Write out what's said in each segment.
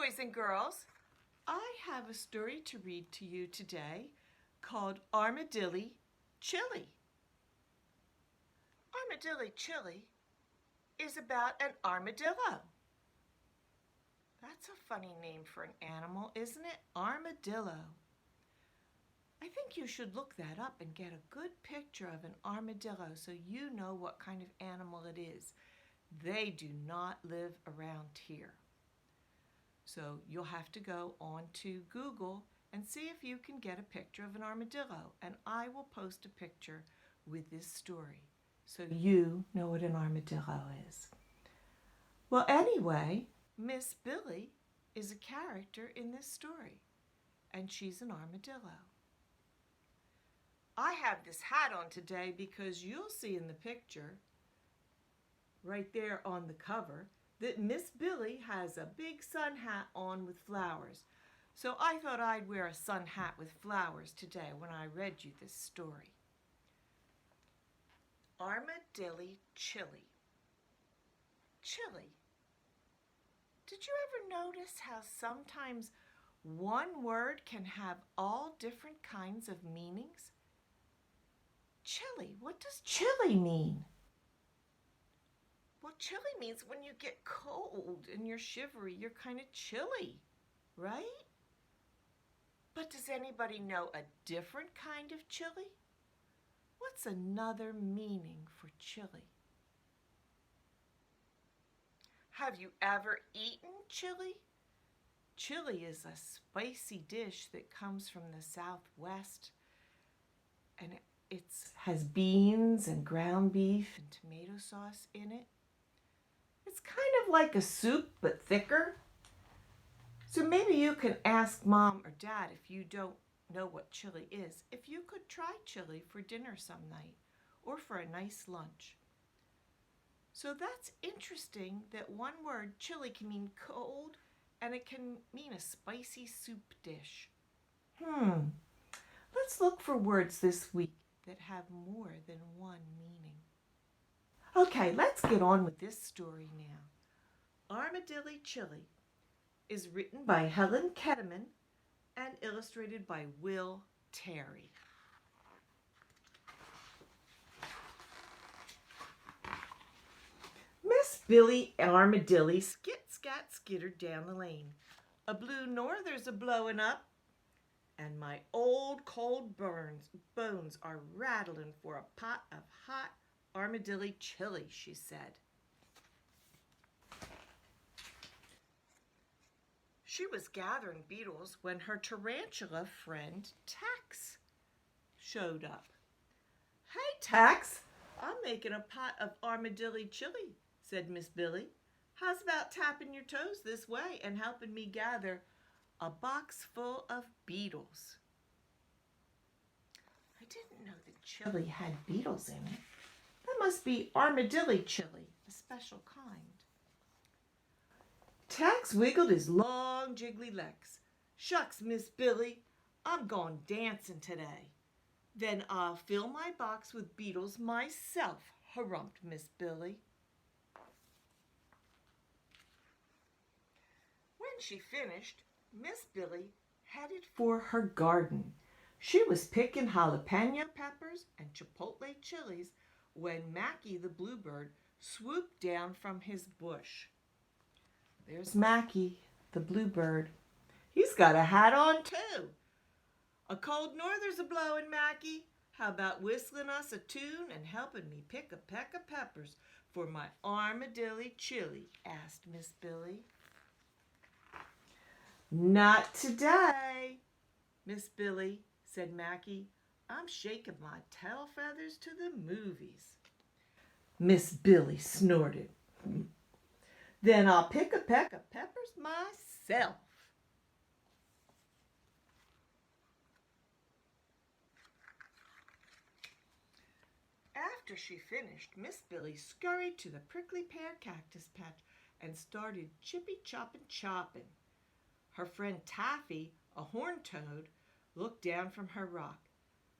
boys and girls. I have a story to read to you today called Armadilly Chili. Armadilly Chili is about an armadillo. That's a funny name for an animal, isn't it? Armadillo. I think you should look that up and get a good picture of an armadillo so you know what kind of animal it is. They do not live around here. So you'll have to go on to Google and see if you can get a picture of an armadillo. And I will post a picture with this story so you know what an armadillo is. Well, anyway, Miss Billy is a character in this story, and she's an armadillo. I have this hat on today because you'll see in the picture, right there on the cover, that Miss Billy has a big sun hat on with flowers. So I thought I'd wear a sun hat with flowers today when I read you this story. Armadilly Chili. Chili. Did you ever notice how sometimes one word can have all different kinds of meanings? Chili. What does chili mean? Well, chili means when you get cold and you're shivery, you're kind of chilly, right? But does anybody know a different kind of chili? What's another meaning for chili? Have you ever eaten chili? Chili is a spicy dish that comes from the Southwest, and it has beans and ground beef and tomato sauce in it. It's kind of like a soup, but thicker. So maybe you can ask Mom or Dad, if you don't know what chili is, if you could try chili for dinner some night or for a nice lunch. So that's interesting that one word, chili, can mean cold and it can mean a spicy soup dish. Let's look for words this week that have more than one meaning. Okay, let's get on with this story now. Armadilly Chili is written by Helen Ketteman and illustrated by Will Terry. Miss Billy Armadilly skittered down the lane. A blue norther's a blowing up, and my old cold bones are rattling for a pot of hot armadilly chili, she said. She was gathering beetles when her tarantula friend Tex showed up. Hey, Tex, I'm making a pot of armadilly chili, said Miss Billy. How's about tapping your toes this way and helping me gather a box full of beetles? I didn't know that chili had beetles in it. That must be armadilly chili, a special kind. Tex wiggled his long, jiggly legs. Shucks, Miss Billy, I'm going dancing today. Then I'll fill my box with beetles myself, harumphed Miss Billy. When she finished, Miss Billy headed for her garden. She was picking jalapeno peppers and chipotle chilies when Mackie the bluebird swooped down from his bush. There's Mackie the bluebird. He's got a hat on too. A cold norther's a blowing, Mackie. How about whistling us a tune and helping me pick a peck of peppers for my armadilly chili? Asked Miss Billy. Not today, Miss Billy, said Mackie. I'm shaking my tail feathers to the movies. Miss Billy snorted. Then I'll pick a peck of peppers myself. After she finished, Miss Billy scurried to the prickly pear cactus patch and started chopping. Her friend Taffy, a horned toad, looked down from her rock.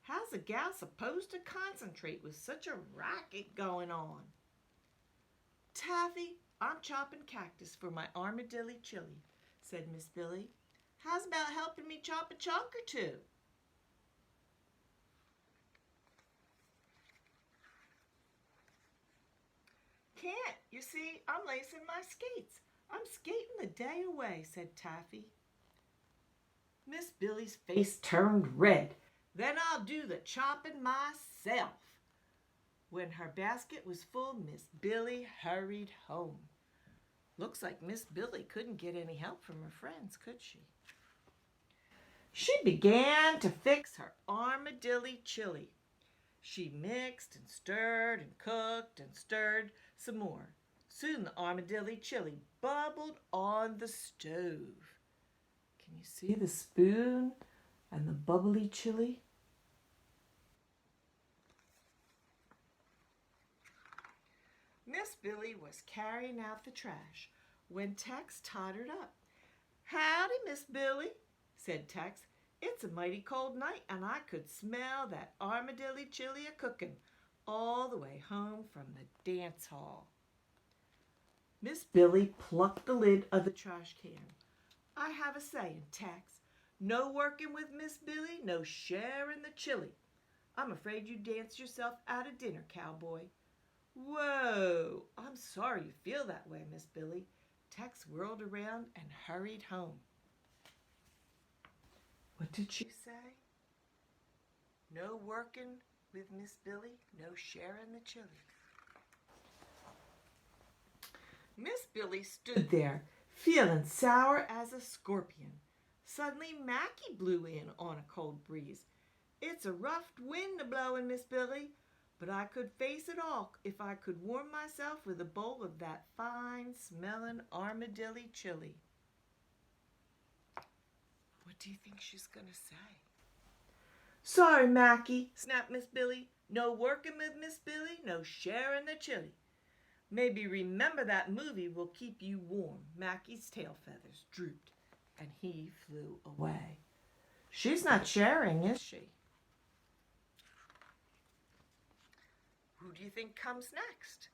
How's a gal supposed to concentrate with such a racket going on? Taffy, I'm chopping cactus for my armadilly chili, said Miss Billy. "How's about helping me chop a chunk or two?" "Can't. You see, I'm lacing my skates. I'm skating the day away," said Taffy. Miss Billy's face turned red. "Then I'll do the chopping myself." When her basket was full, Miss Billy hurried home. Looks like Miss Billy couldn't get any help from her friends, could she? She began to fix her armadilly chili. She mixed and stirred and cooked and stirred some more. Soon the armadilly chili bubbled on the stove. Can you see the spoon and the bubbly chili? Miss Billy was carrying out the trash when Tex tottered up. "Howdy, Miss Billy," said Tex. "It's a mighty cold night, and I could smell that armadilly chili a-cooking all the way home from the dance hall." Miss Billy plucked the lid of the trash can. "I have a saying, Tex. No working with Miss Billy, no sharing the chili. I'm afraid you danced yourself out of dinner, cowboy." "Whoa! I'm sorry you feel that way, Miss Billy." Tex whirled around and hurried home. What did she say? No working with Miss Billy, no sharing the chili. Miss Billy stood there, feeling sour as a scorpion. Suddenly Mackie blew in on a cold breeze. "It's a rough wind a-blowing, Miss Billy, but I could face it all if I could warm myself with a bowl of that fine-smelling armadilly chili." What do you think she's going to say? "Sorry, Mackie," snapped Miss Billy. "No working with Miss Billy, no sharing the chili. Maybe remember that movie will keep you warm." Mackie's tail feathers drooped, and he flew away. She's not sharing, is she? Who do you think comes next?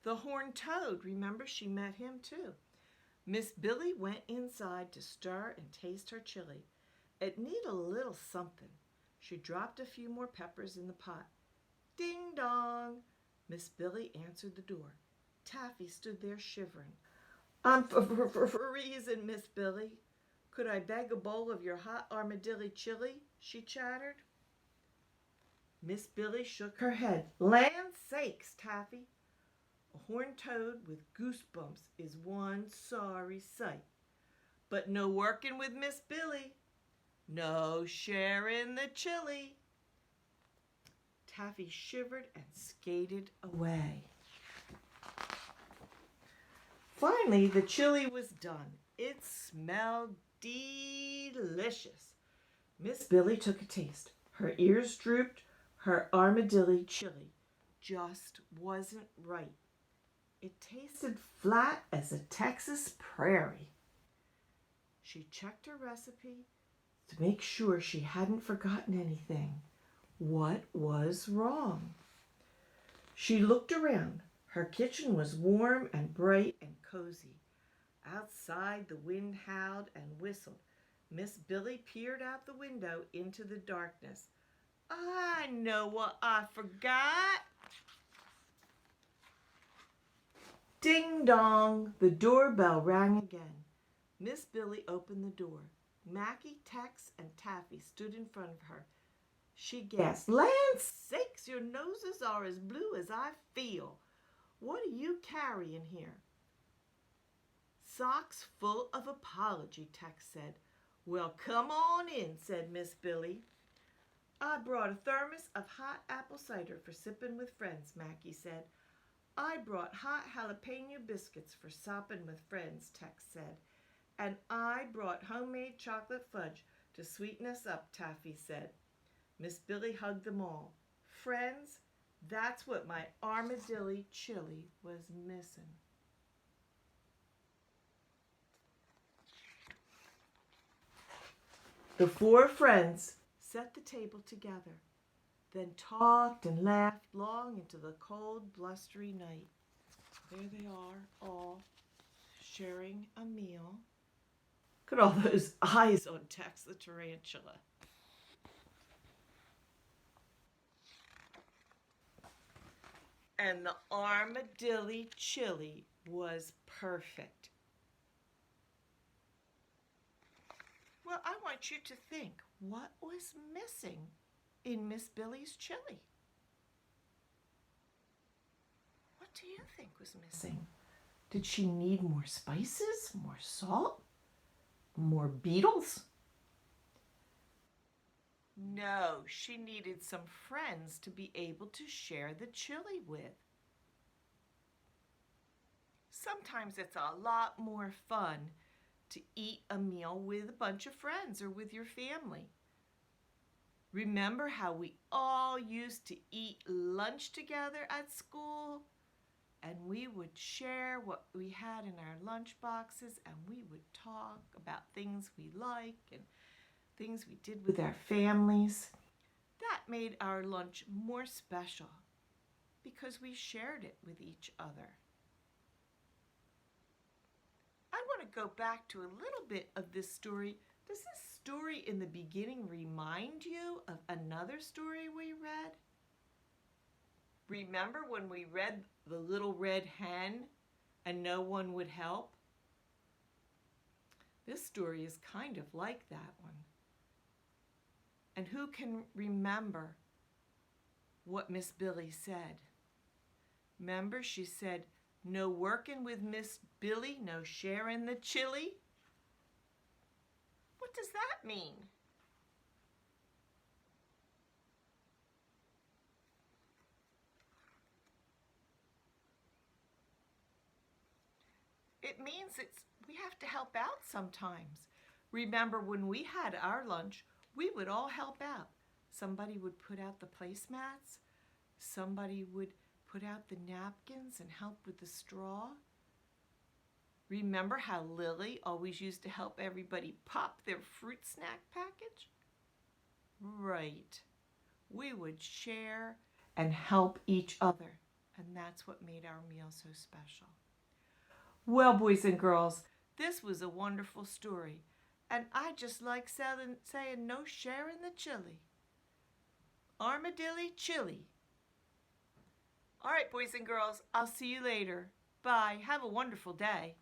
The horned toad. Remember, she met him too. Miss Billy went inside to stir and taste her chili. It needed a little something. She dropped a few more peppers in the pot. Ding dong! Miss Billy answered the door. Taffy stood there shivering. "I'm freezing, Miss Billy. Could I beg a bowl of your hot armadilly chili?" she chattered. Miss Billy shook her head. "Land sakes, Taffy! A horned toad with goosebumps is one sorry sight. But no working with Miss Billy, no sharing the chili." Taffy shivered and skated away. Finally, the chili was done. It smelled delicious. Miss Billy took a taste. Her ears drooped. Her armadilly chili just wasn't right. It tasted flat as a Texas prairie. She checked her recipe to make sure she hadn't forgotten anything. What was wrong? She looked around. Her kitchen was warm and bright and cozy. Outside, the wind howled and whistled. Miss Billy peered out the window into the darkness. "I know what I forgot." Ding dong! The doorbell rang again. Miss Billy opened the door. Mackie, Tex, and Taffy stood in front of her. She gasped, "Land sakes, your noses are as blue as I feel. What are you carrying here?" "Socks full of apology," Tex said. "Well, come on in," said Miss Billy. "I brought a thermos of hot apple cider for sipping with friends," Mackie said. "I brought hot jalapeno biscuits for sopping with friends," Tex said. "And I brought homemade chocolate fudge to sweeten us up," Taffy said. Miss Billy hugged them all. Friends, that's what my armadilly chili was missing. The four friends set the table together, then talked and laughed long into the cold, blustery night. There they are, all sharing a meal. Look at all those eyes on Tex the tarantula. And the Armadilly Chili was perfect. Well, I want you to think, what was missing in Miss Billy's chili? What do you think was missing? Did she need more spices, more salt, more beetles? No, she needed some friends to be able to share the chili with. Sometimes it's a lot more fun to eat a meal with a bunch of friends or with your family. Remember how we all used to eat lunch together at school? And we would share what we had in our lunch boxes, and we would talk about things we like and things we did with our families. That made our lunch more special because we shared it with each other. I want to go back to a little bit of this story. Does this story in the beginning remind you of another story we read? Remember when we read The Little Red Hen and no one would help? This story is kind of like that one. And who can remember what Miss Billy said? Remember, she said, "No working with Miss Billy, no sharing the chili." What does that mean? It means we have to help out sometimes. Remember, when we had our lunch, we would all help out. Somebody would put out the placemats. Somebody would put out the napkins and help with the straw. Remember how Lily always used to help everybody pop their fruit snack package? Right. We would share and help each other, and that's what made our meal so special. Well, boys and girls, this was a wonderful story, and I just like saying no sharing the chili. Armadilly Chili. All right, boys and girls, I'll see you later. Bye. Have a wonderful day.